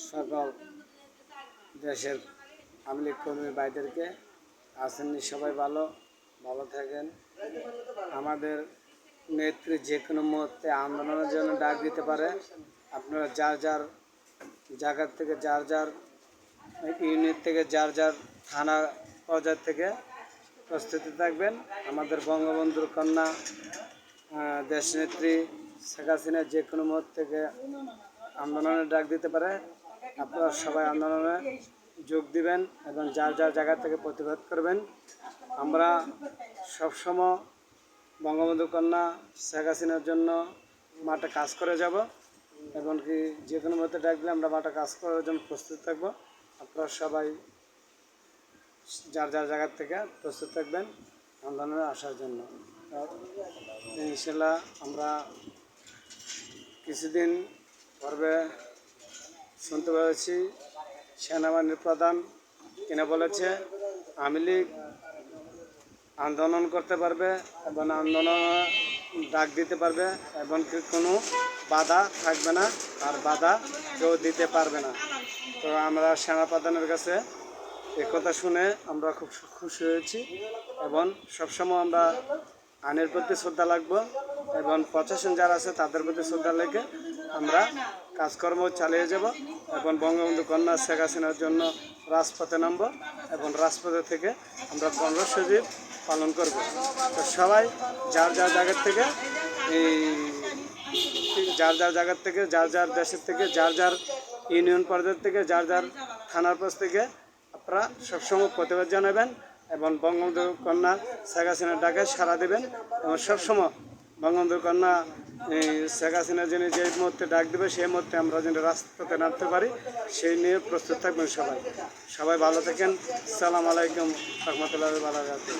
সকল দেশের আওয়ামী লীগ কর্মী ভাইদেরকে আসেননি, সবাই ভালো ভালো থাকেন। আমাদের নেত্রী যে কোনো মুহূর্তে আন্দোলনের জন্য ডাক দিতে পারে। আপনারা যার যার জায়গা থেকে, যার যার ইউনিট থেকে, যার যার থানা পর্যায় থেকে প্রস্তুতি থাকবেন। আমাদের বঙ্গবন্ধুর কন্যা দেশনেত্রী শেখ হাসিনা যে কোনো মুহূর্ত থেকে আন্দোলনে ডাক দিতে পারে। আপনারা সবাই আন্দোলনে যোগ দিবেন এবং যার যার জায়গা থেকে প্রতিবাদ করবেন। আমরা সবসময় বঙ্গবন্ধু কন্যা শেখ হাসিনার জন্য মাঠে কাজ করে যাব, এমনকি যে কোনো মধ্যে ডাক দিলে আমরা মাঠে কাজ করার জন্য প্রস্তুত থাকব। আপনারা সবাই যার যার জায়গার থেকে প্রস্তুত থাকবেন আন্দোলনে আসার জন্য। ইনশাল্লাহ আমরা কিছুদিন পর্বে শুনতে পেরেছি সেনাবাহিনীর প্রধান কিনা বলেছে আওয়ামী লীগ আন্দোলন করতে পারবে এবং আন্দোলন ডাক দিতে পারবে এবং কোনো বাধা থাকবে না, আর বাধা কেউ দিতে পারবে না। তো আমরা সেনাপ্রধানের কাছে কথা শুনে আমরা খুব খুশি হয়েছি এবং সবসময় আমরা আইনের প্রতি শ্রদ্ধা রাখবো এবং প্রশাসন যারা আছে তাদের প্রতি শ্রদ্ধা রেখে আমরা কাজকর্ম চালিয়ে যাব এবং বঙ্গবন্ধু কন্যা শেখ হাসিনার জন্য রাজপথে নামব এবং রাজপথে থেকে আমরা কর্মসূচি পালন করব। তো সবাই যার যার জায়গার থেকে যার যার দেশের থেকে, যার যার ইউনিয়ন পর্যায় থেকে, যার যার থানার পাশ থেকে আপনারা সবসময় প্রতিবাদ জানাবেন এবং বঙ্গবন্ধু কন্যা শেখ হাসিনার ডাকে সাড়া দেবেন এবং সবসময় বঙ্গবন্ধু কন্যা শেখ হাসিনা যেন যে মুহূর্তে ডাক দেবে সেই মুহূর্তে আমরা যেন রাজপথে নামতে পারি সেই নিয়ে প্রস্তুত থাকবেন। সবাই ভালো থাকেন। আসসালামু আলাইকুম রহমতুল্লাহি ওয়া বারাকাতুহু।